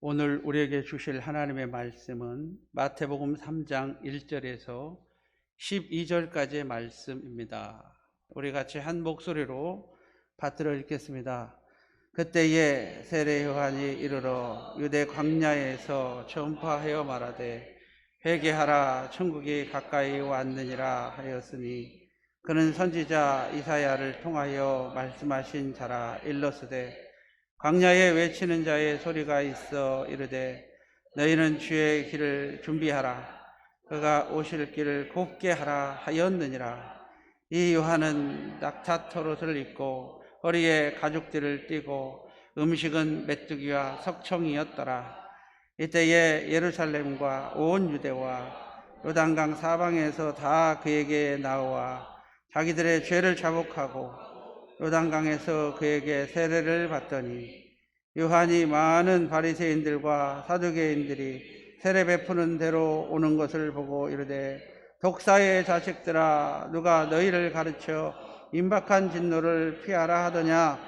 오늘 우리에게 주실 하나님의 말씀은 마태복음 3장 1절에서 12절까지의 말씀입니다. 우리 같이 한 목소리로 받들어 읽겠습니다. 그때에 세례 요한이 이르러 유대 광야에서 전파하여 말하되 회개하라 천국이 가까이 왔느니라 하였으니 그는 선지자 이사야를 통하여 말씀하신 자라. 일러스되 광야에 외치는 자의 소리가 있어 이르되 너희는 주의 길을 준비하라, 그가 오실 길을 곱게 하라 하였느니라. 이 요한은 낙타토롯을 입고 허리에 가죽띠를 띠고 음식은 메뚜기와 석청이었더라. 이때에 예루살렘과 온 유대와 요단강 사방에서 다 그에게 나와 자기들의 죄를 자복하고 요단강에서 그에게 세례를 받더니 요한이 많은 바리새인들과 사두개인들이 세례 베푸는 데로 오는 것을 보고 이르되 독사의 자식들아, 누가 너희를 가르쳐 임박한 진노를 피하라 하더냐.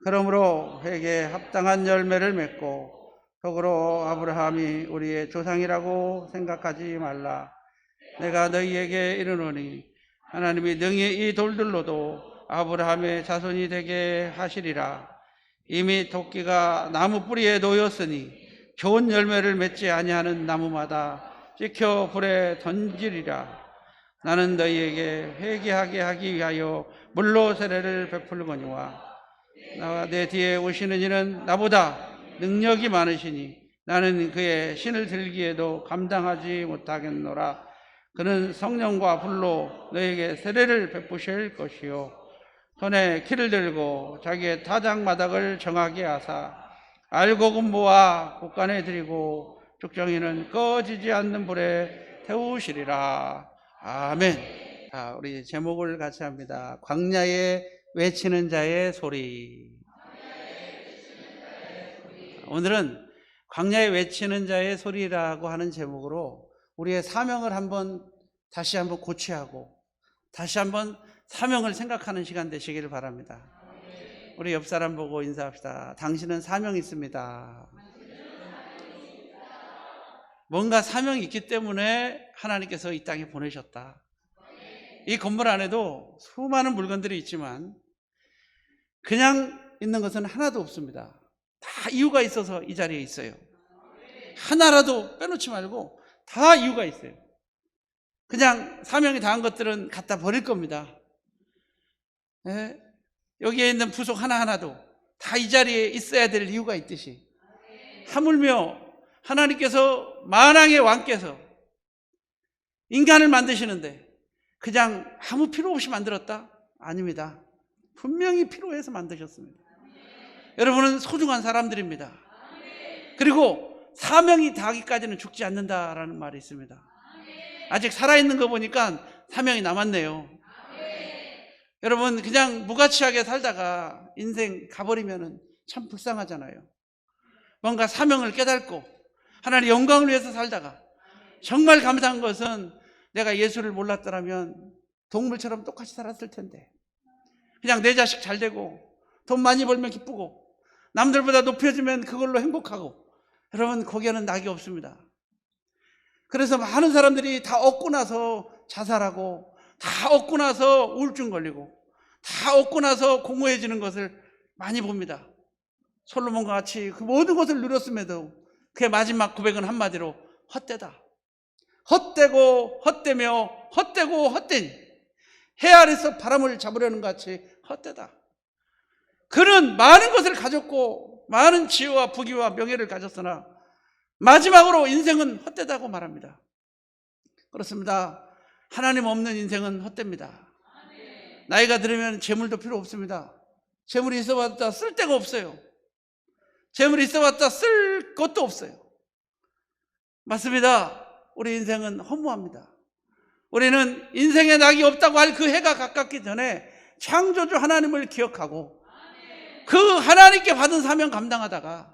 그러므로 회개에 합당한 열매를 맺고 속으로 아브라함이 우리의 조상이라고 생각하지 말라. 내가 너희에게 이르노니 하나님이 능히 이 돌들로도 아브라함의 자손이 되게 하시리라. 이미 도끼가 나무 뿌리에 놓였으니 좋은 열매를 맺지 아니하는 나무마다 찍혀 불에 던지리라. 나는 너희에게 회개하게 하기 위하여 물로 세례를 베풀거니와 나와 내 뒤에 오시는 이는 나보다 능력이 많으시니 나는 그의 신을 들기에도 감당하지 못하겠노라. 그는 성령과 불로 너희에게 세례를 베푸실 것이요 손에 키를 들고 자기의 타작마닥을 정하게 하사 알곡은 모아 곳간에 들이고 죽정이는 꺼지지 않는 불에 태우시리라. 아멘. 자, 우리 제목을 같이 합니다. 광야에 외치는 자의 소리. 오늘은 광야에 외치는 자의 소리라고 하는 제목으로 우리의 사명을 다시 한번 고취하고 다시 한번 사명을 생각하는 시간 되시기를 바랍니다. 우리 옆 사람 보고 인사합시다. 당신은 사명이 있습니다. 뭔가 사명이 있기 때문에 하나님께서 이 땅에 보내셨다. 이 건물 안에도 수많은 물건들이 있지만 그냥 있는 것은 하나도 없습니다. 다 이유가 있어서 이 자리에 있어요. 하나라도 빼놓지 말고 다 이유가 있어요. 그냥 사명이 다한 것들은 갖다 버릴 겁니다. 네? 여기에 있는 부속 하나하나도 다 이 자리에 있어야 될 이유가 있듯이 하물며 하나님께서 만왕의 왕께서 인간을 만드시는데 그냥 아무 필요 없이 만들었다? 아닙니다. 분명히 필요해서 만드셨습니다. 여러분은 소중한 사람들입니다. 그리고 사명이 다하기까지는 죽지 않는다라는 말이 있습니다. 아직 살아있는 거 보니까 사명이 남았네요. 여러분, 그냥 무가치하게 살다가 인생 가버리면 참 불쌍하잖아요. 뭔가 사명을 깨닫고 하나님의 영광을 위해서 살다가 정말 감사한 것은 내가 예수를 몰랐더라면 동물처럼 똑같이 살았을 텐데 그냥 내 자식 잘 되고 돈 많이 벌면 기쁘고 남들보다 높여지면 그걸로 행복하고, 여러분, 거기에는 낙이 없습니다. 그래서 많은 사람들이 다 얻고 나서 자살하고 다 얻고 나서 우울증 걸리고 다 얻고 나서 공허해지는 것을 많이 봅니다. 솔로몬과 같이 그 모든 것을 누렸음에도 그의 마지막 고백은 한마디로 헛되다. 헛되고 헛되며 헛되고 헛된 해 아래서 바람을 잡으려는 것 같이 헛되다. 그는 많은 것을 가졌고 많은 지혜와 부귀와 명예를 가졌으나 마지막으로 인생은 헛되다고 말합니다. 그렇습니다. 하나님 없는 인생은 헛됩니다. 나이가 들으면 재물도 필요 없습니다. 재물이 있어봤자 쓸 데가 없어요. 재물이 있어봤자 쓸 것도 없어요. 맞습니다. 우리 인생은 허무합니다. 우리는 인생에 낙이 없다고 할 그 해가 가깝기 전에 창조주 하나님을 기억하고 그 하나님께 받은 사명 감당하다가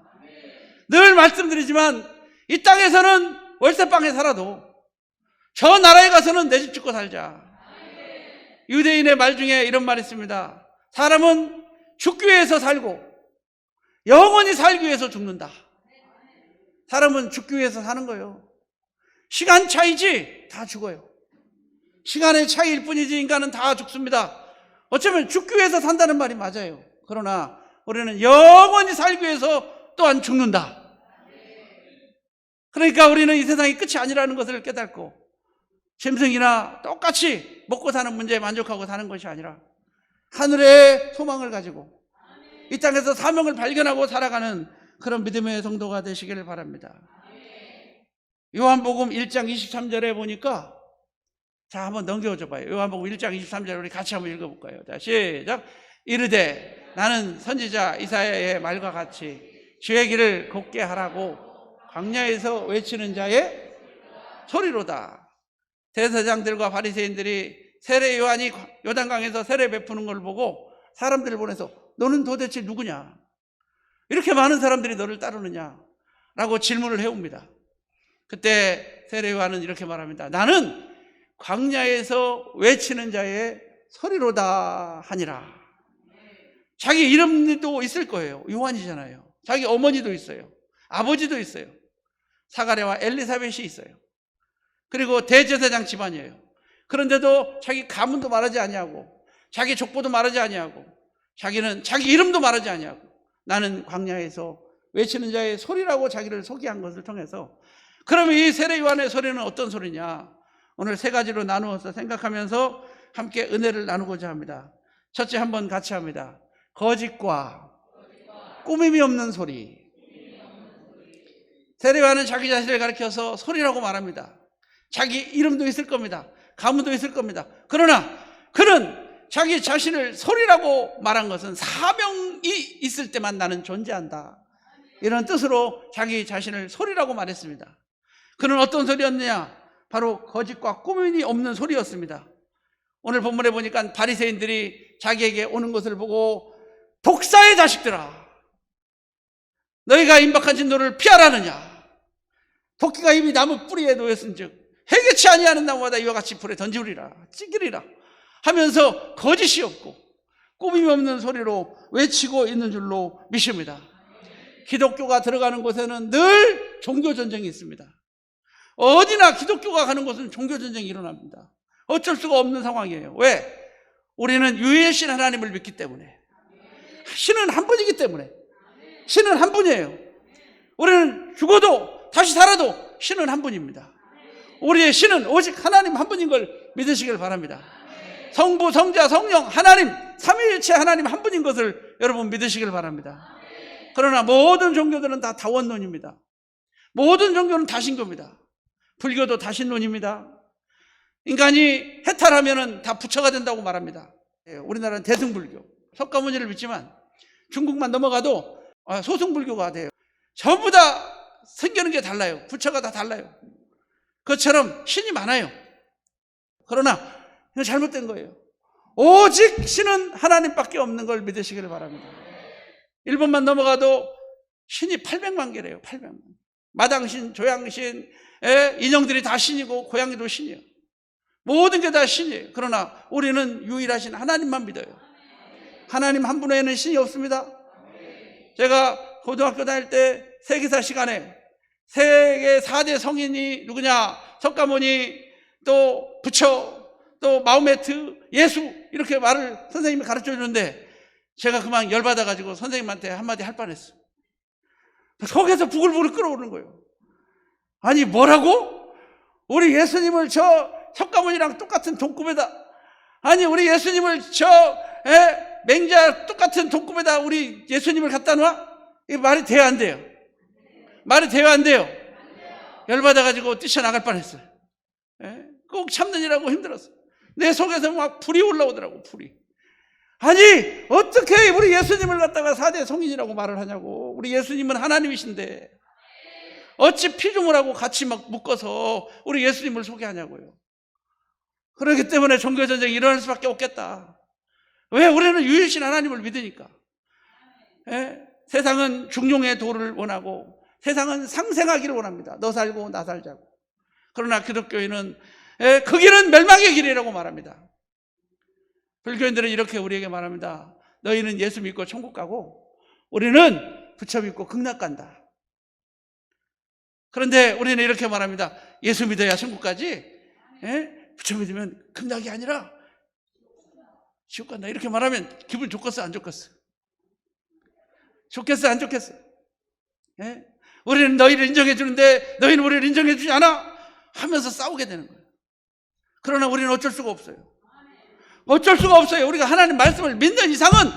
늘 말씀드리지만 이 땅에서는 월세방에 살아도 저 나라에 가서는 내 집 짓고 살자. 유대인의 말 중에 이런 말이 있습니다. 사람은 죽기 위해서 살고 영원히 살기 위해서 죽는다. 사람은 죽기 위해서 사는 거예요. 시간 차이지 다 죽어요. 시간의 차이일 뿐이지 인간은 다 죽습니다. 어쩌면 죽기 위해서 산다는 말이 맞아요. 그러나 우리는 영원히 살기 위해서 또한 죽는다. 그러니까 우리는 이 세상이 끝이 아니라는 것을 깨닫고 짐승이나 똑같이 먹고 사는 문제에 만족하고 사는 것이 아니라 하늘의 소망을 가지고 이 땅에서 사명을 발견하고 살아가는 그런 믿음의 성도가 되시기를 바랍니다. 요한복음 1장 23절에 보니까, 자, 한번 넘겨줘 봐요. 요한복음 1장 23절 우리 같이 한번 읽어볼까요? 자, 시작. 이르되 나는 선지자 이사야의 말과 같이 주의 길을 곱게 하라고 광야에서 외치는 자의 소리로다. 대제사장들과 바리새인들이 세례 요한이 요단강에서 세례 베푸는 걸 보고 사람들을 보내서 너는 도대체 누구냐? 이렇게 많은 사람들이 너를 따르느냐? 라고 질문을 해옵니다. 그때 세례 요한은 이렇게 말합니다. 나는 광야에서 외치는 자의 소리로다 하니라. 자기 이름도 있을 거예요. 요한이잖아요. 자기 어머니도 있어요. 아버지도 있어요. 사가랴와 엘리사벳이 있어요. 그리고 대제사장 집안이에요. 그런데도 자기 가문도 말하지 아니하고 자기 족보도 말하지 아니하고 자기는 자기 이름도 말하지 아니하고 나는 광야에서 외치는 자의 소리라고 자기를 소개한 것을 통해서, 그러면 이 세례 요한의 소리는 어떤 소리냐? 오늘 세 가지로 나누어서 생각하면서 함께 은혜를 나누고자 합니다. 첫째, 한번 같이 합니다. 거짓과 꾸밈이 없는 소리. 세례 요한은 자기 자신을 가리켜서 소리라고 말합니다. 자기 이름도 있을 겁니다. 가문도 있을 겁니다. 그러나 그는 자기 자신을 소리라고 말한 것은 사명이 있을 때만 나는 존재한다, 이런 뜻으로 자기 자신을 소리라고 말했습니다. 그는 어떤 소리였느냐? 바로 거짓과 꾸밈이 없는 소리였습니다. 오늘 본문에 보니까 바리새인들이 자기에게 오는 것을 보고 독사의 자식들아, 너희가 임박한 진노를 피하라느냐? 도끼가 이미 나무 뿌리에 놓였은즉 해결치 아니하는 나무마다 이와 같이 불에 던지우리라, 찌기리라 하면서 거짓이 없고 꾸밈이 없는 소리로 외치고 있는 줄로 믿습니다. 기독교가 들어가는 곳에는 늘 종교전쟁이 있습니다. 어디나 기독교가 가는 곳은 종교전쟁이 일어납니다. 어쩔 수가 없는 상황이에요. 왜? 우리는 유일신 하나님을 믿기 때문에. 신은 한 분이기 때문에. 신은 한 분이에요. 우리는 죽어도 다시 살아도 신은 한 분입니다. 우리의 신은 오직 하나님 한 분인 걸 믿으시길 바랍니다. 성부, 성자, 성령, 하나님, 삼위일체 하나님 한 분인 것을 여러분 믿으시길 바랍니다. 그러나 모든 종교들은 다 다원론입니다. 모든 종교는 다신교입니다. 불교도 다신론입니다. 인간이 해탈하면 다 부처가 된다고 말합니다. 우리나라는 대승불교, 석가모니를 믿지만 중국만 넘어가도 소승불교가 돼요. 전부 다 생기는 게 달라요. 부처가 다 달라요. 그것처럼 신이 많아요. 그러나 이건 잘못된 거예요. 오직 신은 하나님밖에 없는 걸 믿으시기를 바랍니다. 일본만 넘어가도 신이 800만 개래요. 800만. 마당신, 조양신, 인형들이 다 신이고 고양이도 신이에요. 모든 게 다 신이에요. 그러나 우리는 유일하신 하나님만 믿어요. 하나님 한 분 외에는 신이 없습니다. 제가 고등학교 다닐 때 세계사 시간에 세계 4대 성인이 누구냐? 석가모니, 또 부처, 또 마호메트, 예수, 이렇게 말을 선생님이 가르쳐 주는데 제가 그만 열받아가지고 선생님한테 한마디 할 뻔했어요. 속에서 부글부글 끓어오르는 거예요. 아니 뭐라고? 우리 예수님을 저 석가모니랑 똑같은 동급에다, 아니 우리 예수님을 저 맹자 똑같은 동급에다 우리 예수님을 갖다 놔? 이 말이 돼야 안 돼요. 말이 돼야 안 돼요. 열받아가지고 뛰쳐나갈 뻔했어요. 꼭 참느니라고 힘들었어요. 내 속에서 막 불이 올라오더라고, 불이. 아니 어떻게 우리 예수님을 갖다가 4대 성인이라고 말을 하냐고. 우리 예수님은 하나님이신데 어찌 피조물하고 같이 막 묶어서 우리 예수님을 소개하냐고요. 그렇기 때문에 종교전쟁이 일어날 수밖에 없겠다. 왜? 우리는 유일신 하나님을 믿으니까. 세상은 중용의 도를 원하고 세상은 상생하기를 원합니다. 너 살고 나 살자고. 그러나 기독교인은 그 길은 멸망의 길이라고 말합니다. 불교인들은 이렇게 우리에게 말합니다. 너희는 예수 믿고 천국 가고 우리는 부처 믿고 극락 간다. 그런데 우리는 이렇게 말합니다. 예수 믿어야 천국까지. 부처 믿으면 극락이 아니라 지옥 간다. 이렇게 말하면 기분 좋겠어, 안 좋겠어? 좋겠어, 안 좋겠어? 우리는 너희를 인정해 주는데 너희는 우리를 인정해 주지 않아? 하면서 싸우게 되는 거예요. 그러나 우리는 어쩔 수가 없어요. 어쩔 수가 없어요. 우리가 하나님 말씀을 믿는 이상은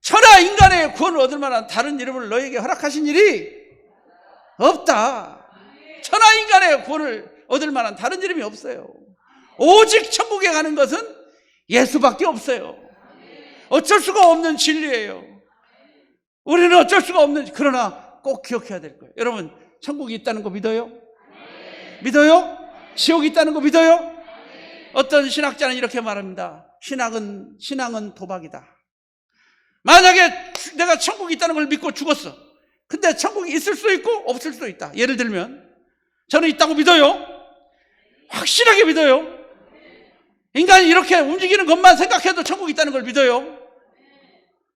천하 인간의 구원을 얻을 만한 다른 이름을 너에게 허락하신 일이 없다. 천하 인간의 구원을 얻을 만한 다른 이름이 없어요. 오직 천국에 가는 것은 예수밖에 없어요. 어쩔 수가 없는 진리예요. 우리는 어쩔 수가 없는, 그러나 꼭 기억해야 될 거예요. 여러분, 천국이 있다는 거 믿어요? 믿어요? 지옥이 있다는 거 믿어요? 어떤 신학자는 이렇게 말합니다. 신앙은 도박이다. 만약에 내가 천국이 있다는 걸 믿고 죽었어. 근데 천국이 있을 수도 있고 없을 수도 있다. 예를 들면 저는 있다고 믿어요. 확실하게 믿어요. 인간이 이렇게 움직이는 것만 생각해도 천국이 있다는 걸 믿어요.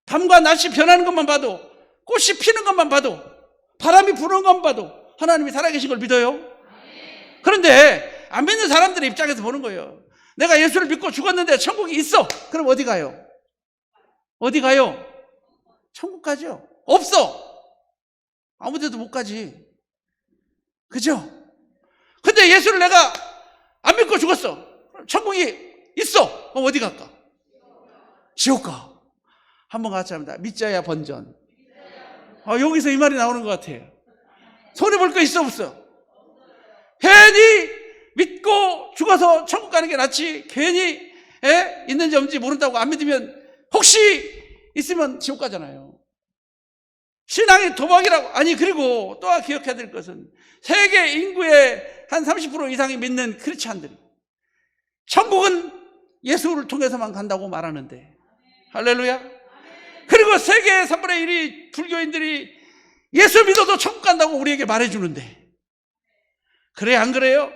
밤과 낮이 변하는 것만 봐도, 꽃이 피는 것만 봐도, 바람이 부는 것만 봐도 하나님이 살아계신 걸 믿어요. 그런데 안 믿는 사람들의 입장에서 보는 거예요. 내가 예수를 믿고 죽었는데 천국이 있어. 그럼 어디 가요? 어디 가요? 천국 가죠. 없어. 아무 데도 못 가지. 그죠? 근데 예수를 내가 안 믿고 죽었어. 천국이 있어. 그럼 어디 갈까? 지옥 가. 한번 같이 합니다. 믿자야 번전. 여기서 이 말이 나오는 것 같아요. 손해볼 거 있어 없어? 괜히 믿고 죽어서 천국 가는 게 낫지. 괜히 있는지 없는지 모른다고 안 믿으면 혹시 있으면 지옥 가잖아요. 신앙이 도박이라고. 아니, 그리고 또 기억해야 될 것은 세계 인구의 한 30% 이상이 믿는 크리스찬들이 천국은 예수를 통해서만 간다고 말하는데, 할렐루야. 그리고 세계의 3분의 1이 불교인들이 예수 믿어도 천국 간다고 우리에게 말해주는데, 그래 안 그래요?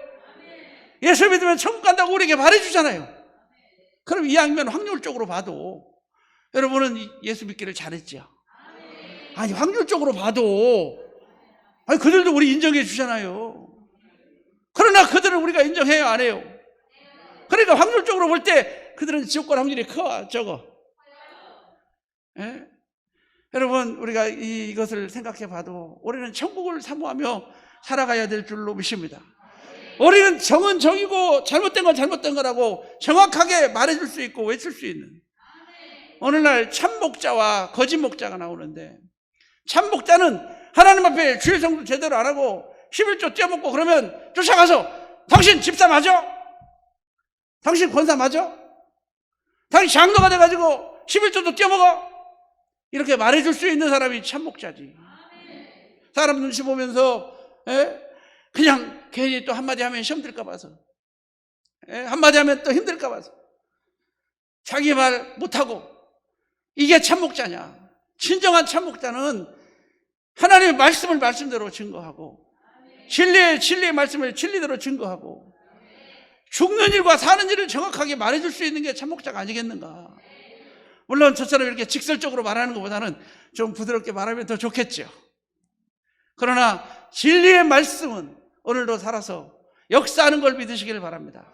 예수 믿으면 천국 간다고 우리에게 말해주잖아요. 그럼 이 양면 확률적으로 봐도 여러분은 예수 믿기를 잘했죠. 아니, 확률적으로 봐도 그들도 우리 인정해 주잖아요. 그러나 그들은 우리가 인정해요, 안 해요? 그러니까 확률적으로 볼 때 그들은 지옥 갈 확률이 커, 적어? 여러분, 우리가 이것을 생각해 봐도 우리는 천국을 사모하며 살아가야 될 줄로 믿습니다. 우리는 정은 정이고 잘못된 건 잘못된 거라고 정확하게 말해줄 수 있고 외칠 수 있는, 오늘날 참목자와 거짓 목자가 나오는데, 참목자는 하나님 앞에 주일 성도 제대로 안 하고 11조 떼어먹고 그러면 쫓아가서 당신 집사 맞아? 당신 권사 맞아? 당신 장로가 돼가지고 11조도 떼어먹어? 이렇게 말해줄 수 있는 사람이 참목자지. 사람 눈치 보면서 그냥 괜히 또 한마디 하면 시험 들까 봐서, 한마디 하면 또 힘들까 봐서 자기 말 못하고, 이게 참목자냐? 진정한 참목자는 하나님의 말씀을 말씀대로 증거하고, 진리의 말씀을 진리대로 증거하고, 죽는 일과 사는 일을 정확하게 말해줄 수 있는 게 참목자가 아니겠는가. 물론 저처럼 이렇게 직설적으로 말하는 것보다는 좀 부드럽게 말하면 더 좋겠죠. 그러나 진리의 말씀은 오늘도 살아서 역사하는 걸 믿으시길 바랍니다.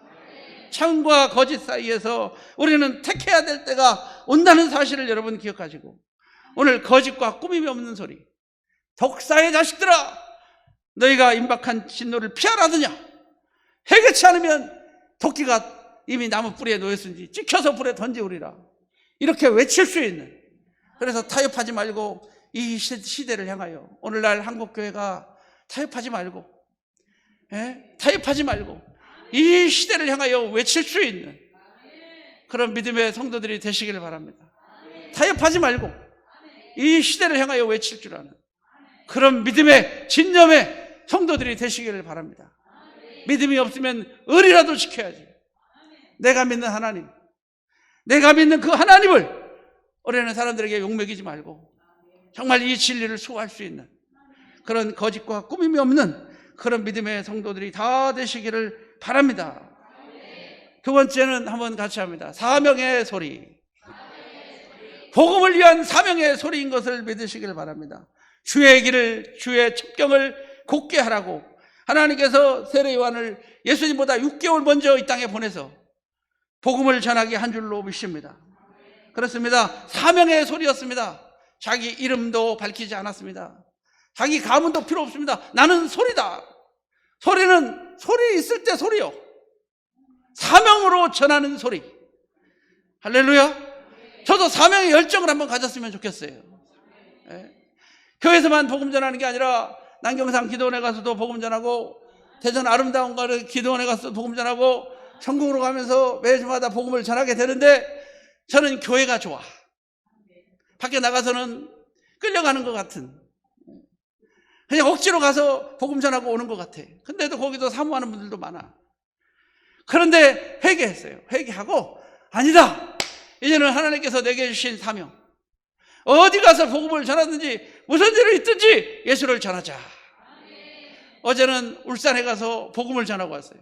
참과 거짓 사이에서 우리는 택해야 될 때가 온다는 사실을 여러분 기억하시고, 오늘 거짓과 꾸밈이 없는 소리, 독사의 자식들아, 너희가 임박한 진노를 피하라느냐? 해결치 않으면 도끼가 이미 나무 뿌리에 놓였으니 찍혀서 불에 던지우리라. 이렇게 외칠 수 있는, 그래서 타협하지 말고 이 시대를 향하여, 오늘날 한국교회가 타협하지 말고, 타협하지 말고 이 시대를 향하여 외칠 수 있는 그런 믿음의 성도들이 되시기를 바랍니다. 타협하지 말고 이 시대를 향하여 외칠 줄 아는 그런 믿음의 진념의 성도들이 되시기를 바랍니다. 믿음이 없으면 을이라도 지켜야지. 내가 믿는 하나님, 내가 믿는 그 하나님을 어려는 사람들에게 욕먹이지 말고 정말 이 진리를 수호할 수 있는 그런 거짓과 꾸밈이 없는 그런 믿음의 성도들이 다 되시기를 바랍니다. 두 번째는 한번 같이 합니다. 사명의 소리. 복음을 위한 사명의 소리인 것을 믿으시기를 바랍니다. 주의 길을, 주의 첩경을 곧게 하라고 하나님께서 세례 요한을 예수님보다 6개월 먼저 이 땅에 보내서 복음을 전하게 한 줄로 믿습니다. 그렇습니다. 사명의 소리였습니다. 자기 이름도 밝히지 않았습니다. 자기 가문도 필요 없습니다. 나는 소리다. 소리는 소리 있을 때 소리요. 사명으로 전하는 소리. 할렐루야. 저도 사명의 열정을 한번 가졌으면 좋겠어요. 네. 교회에서만 복음 전하는 게 아니라 남경산 기도원에 가서도 복음 전하고, 대전 아름다운 가를 기도원에 가서도 복음 전하고, 전국으로 가면서 매주마다 복음을 전하게 되는데, 저는 교회가 좋아. 밖에 나가서는 끌려가는 것 같은, 그냥 억지로 가서 복음 전하고 오는 것 같아. 근데도 거기도 사모하는 분들도 많아. 그런데 회개했어요. 회개하고, 아니다, 이제는 하나님께서 내게 주신 사명, 어디 가서 복음을 전하든지 무슨 일이 있든지 예수를 전하자. 어제는 울산에 가서 복음을 전하고 왔어요.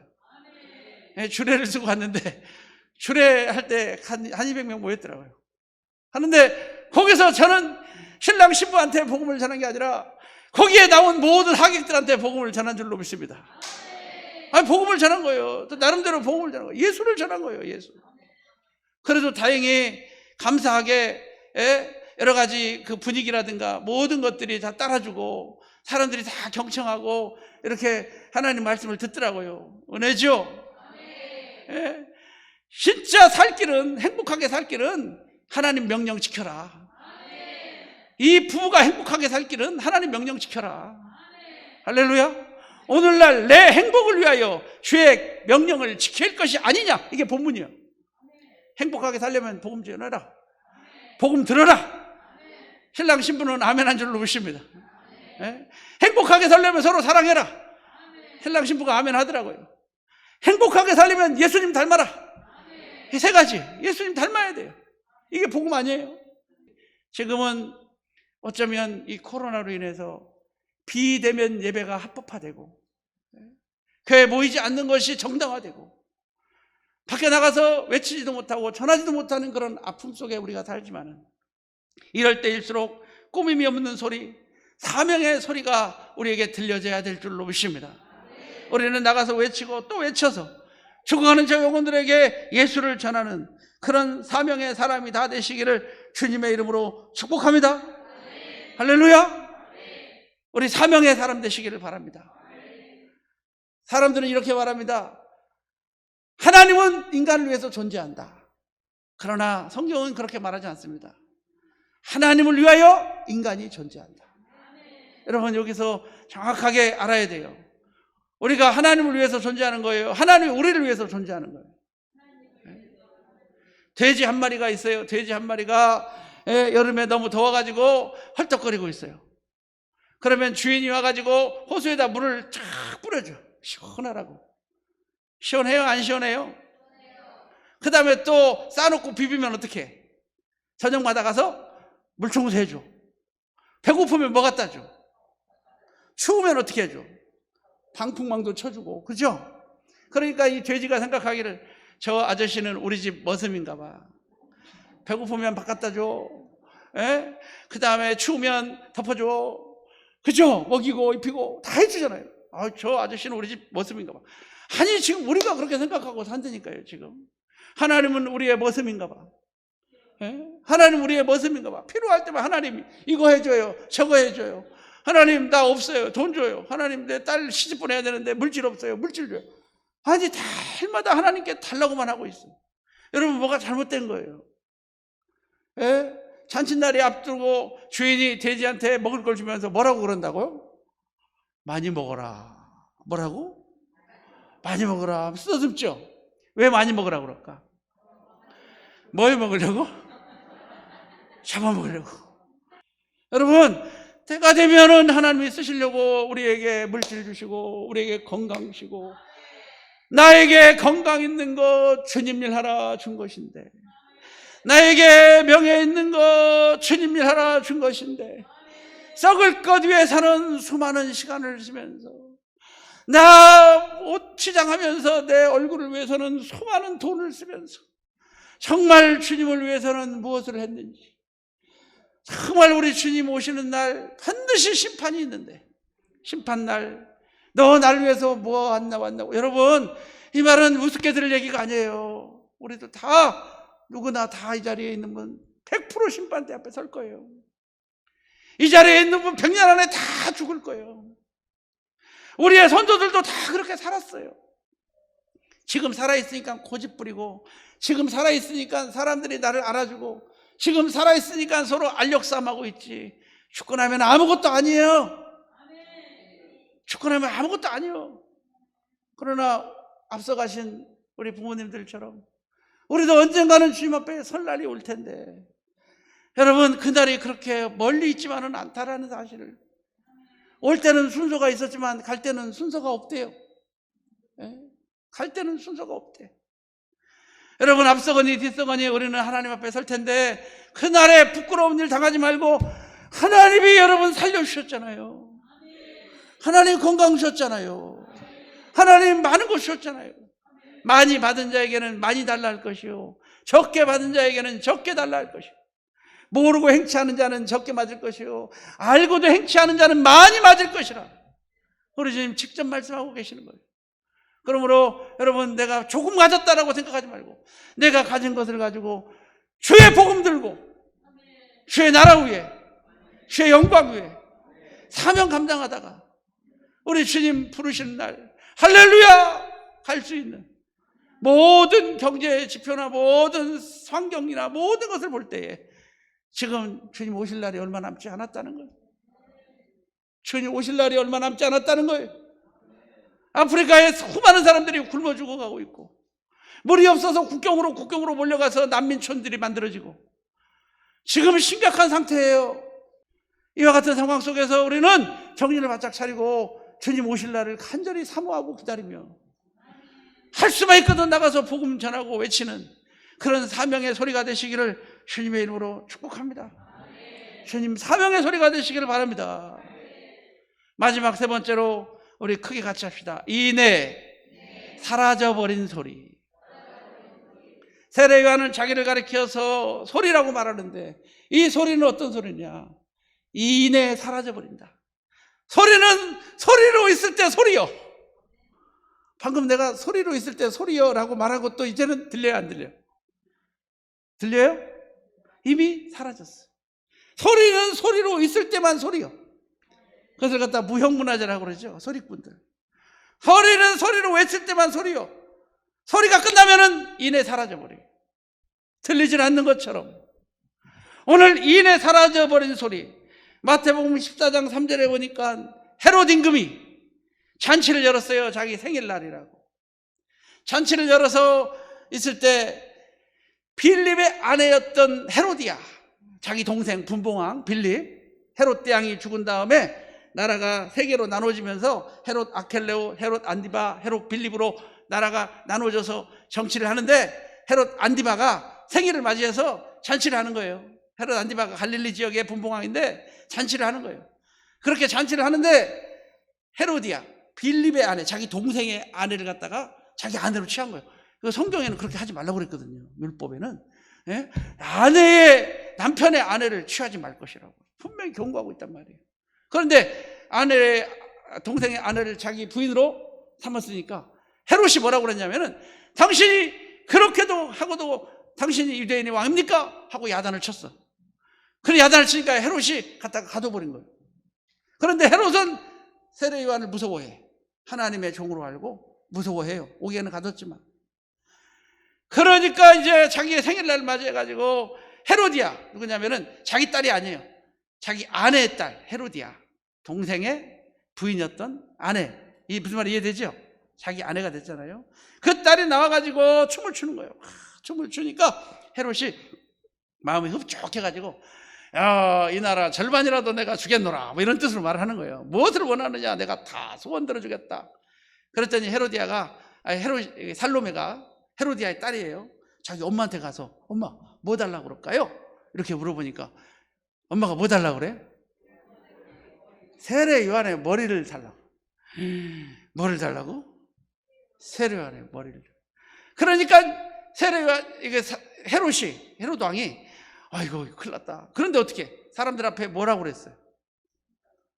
주례를 쓰고 갔는데, 주례할 때 한 200명 모였더라고요. 하는데 거기서 저는 신랑 신부한테 복음을 전한 게 아니라 거기에 나온 모든 하객들한테 복음을 전한 줄로 믿습니다. 아니, 복음을 전한 거예요. 또 나름대로 복음을 전한 거예요. 예수를 전한 거예요. 예수. 그래도 다행히 감사하게 여러 가지 그 분위기라든가 모든 것들이 다 따라주고 사람들이 다 경청하고 이렇게 하나님 말씀을 듣더라고요. 은혜죠? 예? 진짜 살 길은, 행복하게 살 길은 하나님 명령 지켜라. 이 부부가 행복하게 살 길은 하나님 명령 지켜라. 할렐루야. 오늘날 내 행복을 위하여 주의 명령을 지킬 것이 아니냐, 이게 본문이에요. 행복하게 살려면 복음 전해라, 복음 들어라. 신랑 신부는 아멘 한 줄로 믿습니다. 예? 행복하게 살려면 서로 사랑해라. 신랑 신부가 아멘 하더라고요. 행복하게 살려면 예수님 닮아라. 이 세 가지 예수님 닮아야 돼요. 이게 복음 아니에요? 지금은 어쩌면 이 코로나로 인해서 비대면 예배가 합법화되고, 교회에 모이지 않는 것이 정당화되고, 밖에 나가서 외치지도 못하고 전하지도 못하는 그런 아픔 속에 우리가 살지만은, 이럴 때일수록 꾸밈이 없는 소리, 사명의 소리가 우리에게 들려져야 될 줄로 믿습니다. 우리는 나가서 외치고 또 외쳐서 죽어가는 저 영혼들에게 예수를 전하는 그런 사명의 사람이 다 되시기를 주님의 이름으로 축복합니다. 할렐루야. 우리 사명의 사람 되시기를 바랍니다. 사람들은 이렇게 말합니다. 하나님은 인간을 위해서 존재한다. 그러나 성경은 그렇게 말하지 않습니다. 하나님을 위하여 인간이 존재한다. 여러분, 여기서 정확하게 알아야 돼요. 우리가 하나님을 위해서 존재하는 거예요? 하나님이 우리를 위해서 존재하는 거예요? 돼지 한 마리가 있어요. 돼지 한 마리가 여름에 너무 더워가지고 헐떡거리고 있어요. 그러면 주인이 와가지고 호수에다 물을 쫙 뿌려줘. 시원하라고. 시원해요? 안 시원해요? 그 다음에 또 싸놓고 비비면 어떻게 해? 저녁마다 가서 물 청소해줘. 배고프면 뭐 갖다 줘? 추우면 어떻게 해줘? 방풍망도 쳐주고. 그죠? 그러니까 이 돼지가 생각하기를, 저 아저씨는 우리 집 머슴인가 봐. 배고프면 밥 갖다 줘. 그 다음에 추우면 덮어줘. 그죠? 먹이고 입히고 다 해주잖아요. 아, 저 아저씨는 우리 집 머슴인가 봐. 아니, 지금 우리가 그렇게 생각하고 산다니까요. 지금 하나님은 우리의 머슴인가 봐. 하나님 우리의 머슴인가 봐. 필요할 때만 하나님 이거 해줘요, 저거 해줘요. 하나님 나 없어요, 돈 줘요. 하나님 내 딸 시집 보내야 되는데 물질 없어요, 물질 줘요. 아니, 달마다 하나님께 달라고만 하고 있어요. 여러분, 뭐가 잘못된 거예요? 잔칫날이 앞두고 주인이 돼지한테 먹을 걸 주면서 뭐라고 그런다고요? 많이 먹어라. 뭐라고? 많이 먹어라. 쓰다듬죠? 왜 많이 먹으라 그럴까? 뭘 먹으려고? 잡아먹으려고. 여러분, 때가 되면은 하나님이 쓰시려고 우리에게 물질 주시고 우리에게 건강 주시고, 나에게 건강 있는 것 주님 일 하라 준 것인데, 나에게 명예 있는 것 주님 일 하라 준 것인데, 썩을 것 위해서는 수많은 시간을 쓰면서, 나 옷 치장하면서 내 얼굴을 위해서는 수많은 돈을 쓰면서, 정말 주님을 위해서는 무엇을 했는지, 정말 우리 주님 오시는 날 반드시 심판이 있는데, 심판날 너 날 위해서 뭐 안 나왔냐고. 여러분, 이 말은 우습게 들을 얘기가 아니에요. 우리도 다, 누구나 다 이 자리에 있는 분 100% 심판대 앞에 설 거예요. 이 자리에 있는 분 100년 안에 다 죽을 거예요. 우리의 선조들도 다 그렇게 살았어요. 지금 살아있으니까 고집 부리고, 지금 살아있으니까 사람들이 나를 알아주고, 지금 살아있으니까 서로 알력싸움하고 있지. 죽고 나면 아무것도 아니에요. 죽고 나면 아무것도 아니에요. 그러나 앞서가신 우리 부모님들처럼 우리도 언젠가는 주님 앞에 설 날이 올 텐데, 여러분, 그날이 그렇게 멀리 있지만은 않다라는 사실을, 올 때는 순서가 있었지만 갈 때는 순서가 없대요. 갈 때는 순서가 없대. 여러분, 앞서거니 뒤서거니 우리는 하나님 앞에 설 텐데, 그날에 부끄러운 일 당하지 말고, 하나님이 여러분 살려주셨잖아요. 하나님 건강 주셨잖아요. 하나님 많은 것 주셨잖아요. 많이 받은 자에게는 많이 달라 할 것이요, 적게 받은 자에게는 적게 달라 할 것이요, 모르고 행치하는 자는 적게 맞을 것이요, 알고도 행치하는 자는 많이 맞을 것이라. 우리 주님 직접 말씀하고 계시는 거예요. 그러므로 여러분, 내가 조금 가졌다라고 생각하지 말고, 내가 가진 것을 가지고 주의 복음 들고, 주의 나라 위에, 주의 영광 위에 사명 감당하다가 우리 주님 부르시는 날, 할렐루야 갈 수 있는, 모든 경제 지표나 모든 환경이나 모든 것을 볼 때에 지금 주님 오실 날이 얼마 남지 않았다는 거예요. 주님 오실 날이 얼마 남지 않았다는 거예요. 아프리카에 수많은 사람들이 굶어 죽어가고 있고, 물이 없어서 국경으로 몰려가서 난민촌들이 만들어지고, 지금 심각한 상태예요. 이와 같은 상황 속에서 우리는 정신을 바짝 차리고 주님 오실 날을 간절히 사모하고 기다리며, 할 수만 있거든 나가서 복음 전하고 외치는 그런 사명의 소리가 되시기를 주님의 이름으로 축복합니다. 주님 사명의 소리가 되시기를 바랍니다. 마지막 세 번째로 우리 크게 같이 합시다. 이내 사라져버린 소리. 세례 요한은 자기를 가리켜서 소리라고 말하는데, 이 소리는 어떤 소리냐? 이내 사라져버린다. 소리는 소리로 있을 때 소리요. 방금 내가 소리로 있을 때 소리요 라고 말하고 또 이제는 들려요, 안 들려요? 들려요? 이미 사라졌어. 소리는 소리로 있을 때만 소리요. 그것을 갖다 무형문화재라고 그러죠, 소리꾼들. 소리는 소리로 외칠 때만 소리요. 소리가 끝나면은 이내 사라져버려요. 들리질 않는 것처럼. 오늘 이내 사라져버린 소리, 마태복음 14장 3절에 보니까 헤롯 임금이 잔치를 열었어요. 자기 생일날이라고. 잔치를 열어서 있을 때 빌립의 아내였던 헤로디아, 자기 동생 분봉왕 빌립, 헤롯 대왕이 죽은 다음에 나라가 세 개로 나눠지면서 헤롯 아켈레오, 헤롯 안디바, 헤롯 빌립으로 나라가 나눠져서 정치를 하는데, 헤롯 안디바가 생일을 맞이해서 잔치를 하는 거예요. 헤롯 안디바가 갈릴리 지역의 분봉왕인데 잔치를 하는 거예요. 그렇게 잔치를 하는데 헤로디아, 빌립의 아내, 자기 동생의 아내를 갖다가 자기 아내로 취한 거예요. 성경에는 그렇게 하지 말라고 그랬거든요. 율법에는. 예? 아내의, 남편의 아내를 취하지 말 것이라고 분명히 경고하고 있단 말이에요. 그런데 동생의 아내를 자기 부인으로 삼았으니까 헤롯이 뭐라고 그랬냐면은, 당신이 그렇게도 하고도 당신이 유대인의 왕입니까? 하고 야단을 쳤어. 그래 야단을 치니까 헤롯이 갖다가 가둬버린 거예요. 그런데 헤롯은 세례 요한을 무서워해. 하나님의 종으로 알고 무서워해요. 옥에는 가뒀지만. 그러니까 이제 자기의 생일날 맞이해가지고 헤로디아, 누구냐면은 자기 딸이 아니에요. 자기 아내의 딸 헤로디아, 동생의 부인이었던 아내. 이 무슨 말이 이해되죠? 자기 아내가 됐잖아요. 그 딸이 나와가지고 춤을 추는 거예요. 춤을 추니까 헤롯이 마음이 흡족해가지고, 야, 이 나라 절반이라도 내가 주겠노라, 뭐 이런 뜻으로 말을 하는 거예요. 무엇을 원하느냐, 내가 다 소원 들어주겠다. 그랬더니 살로메가 헤로디아의 딸이에요. 자기 엄마한테 가서, 엄마 뭐 달라고 그럴까요? 이렇게 물어보니까 엄마가 뭐 달라고 그래? 세례 요한의 머리를 달라고. 뭐를 달라고? 세례 요한의 머리를. 그러니까 세례 요한, 헤롯 왕이, 아이고 큰일 났다. 그런데 어떻게 사람들 앞에 뭐라고 그랬어요?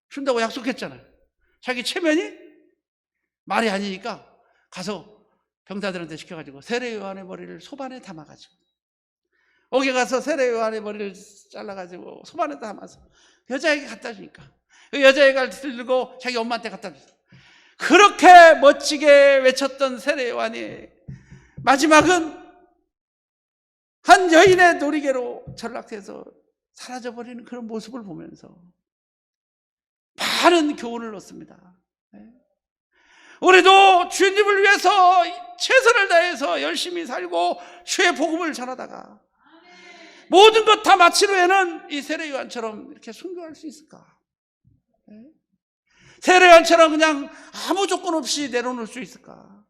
준다고 약속했잖아요. 자기 체면이 말이 아니니까 가서 병사들한테 시켜가지고 세례 요한의 머리를 소반에 담아가지고 옥에 가서 세례 요한의 머리를 잘라가지고 소반에 담아서 여자에게 갖다 주니까 그 여자애가 들고 자기 엄마한테 갖다 줬어요. 그렇게 멋지게 외쳤던 세례 요한이 마지막은 한 여인의 놀이개로 전락해서 사라져버리는 그런 모습을 보면서 많은 교훈을 얻습니다. 우리도 주님을 위해서 최선을 다해서 열심히 살고 주의 복음을 전하다가 모든 것 다 마친 후에는 이 세례 요한처럼 이렇게 순교할 수 있을까? 세례 요한처럼 그냥 아무 조건 없이 내려놓을 수 있을까?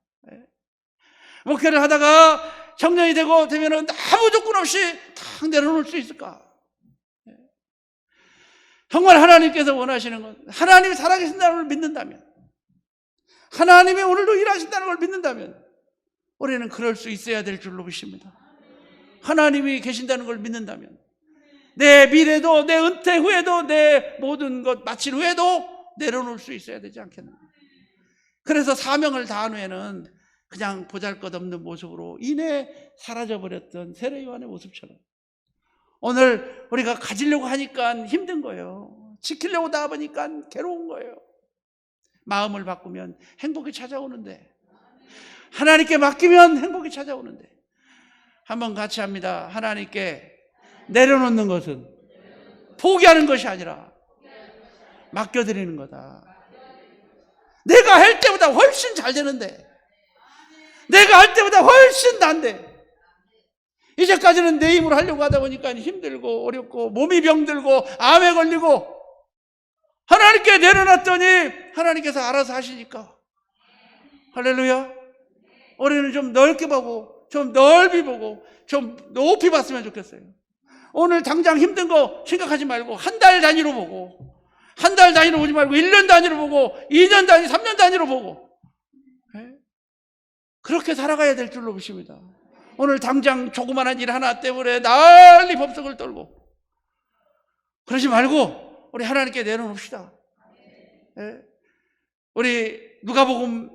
목회를 하다가 청년이 되면은 아무 조건 없이 딱 내려놓을 수 있을까? 정말 하나님께서 원하시는 건 하나님이 살아계신다는 걸 믿는다면, 하나님이 오늘도 일하신다는 걸 믿는다면 우리는 그럴 수 있어야 될 줄로 믿습니다. 하나님이 계신다는 걸 믿는다면 내 미래도, 내 은퇴 후에도, 내 모든 것 마친 후에도 내려놓을 수 있어야 되지 않겠는가. 그래서 사명을 다한 후에는 그냥 보잘것없는 모습으로 이내 사라져버렸던 세례 요한의 모습처럼 오늘 우리가 가지려고 하니까 힘든 거예요. 지키려고 다 보니까 괴로운 거예요. 마음을 바꾸면 행복이 찾아오는데, 하나님께 맡기면 행복이 찾아오는데, 한번 같이 합니다. 하나님께 내려놓는 것은 포기하는 것이 아니라 맡겨드리는 거다. 내가 할 때보다 훨씬 잘 되는데, 내가 할 때보다 훨씬 난데, 이제까지는 내 힘으로 하려고 하다 보니까 힘들고 어렵고 몸이 병들고 암에 걸리고, 하나님께 내려놨더니 하나님께서 알아서 하시니까 할렐루야. 우리는 좀 넓게 보고, 좀 넓이 보고, 좀 높이 봤으면 좋겠어요. 오늘 당장 힘든 거 생각하지 말고 한 달 단위로 보고, 한 달 단위로 보지 말고 1년 단위로 보고, 2년 단위, 3년 단위로 보고, 그렇게 살아가야 될 줄로 보십니다. 오늘 당장 조그마한 일 하나 때문에 난리 법석을 떨고 그러지 말고 우리 하나님께 내려놓읍시다. 우리 누가복음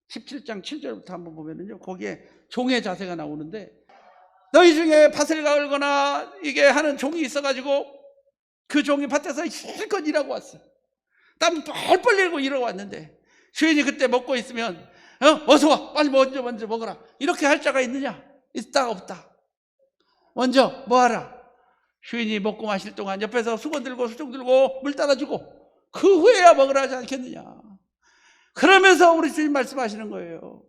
17장 7절부터 한번 보면은요, 거기에 종의 자세가 나오는데, 너희 중에 밭을 가을거나 이게 하는 종이 있어가지고 그 종이 밭에서 실컷 일하고 왔어. 땀 뻘뻘 흘리고 일하고 왔는데 주인이 그때 먹고 있으면 어서 와, 빨리 먼저 먹어라, 이렇게 할 자가 있느냐? 있다 없다? 먼저 뭐하라? 주인이 먹고 마실 동안 옆에서 수건 들고 수종 들고 물 따라주고 그 후에야 먹으라 하지 않겠느냐. 그러면서 우리 주님 말씀하시는 거예요.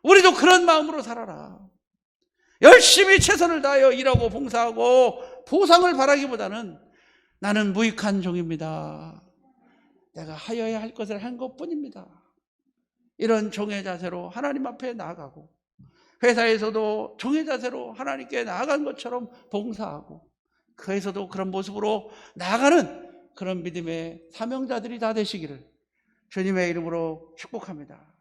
우리도 그런 마음으로 살아라. 열심히 최선을 다하여 일하고 봉사하고 보상을 바라기보다는 나는 무익한 종입니다, 내가 하여야 할 것을 한 것뿐입니다, 이런 종의 자세로 하나님 앞에 나아가고, 회사에서도 종의 자세로 하나님께 나아간 것처럼 봉사하고, 그에서도 그런 모습으로 나아가는 그런 믿음의 사명자들이 다 되시기를 주님의 이름으로 축복합니다.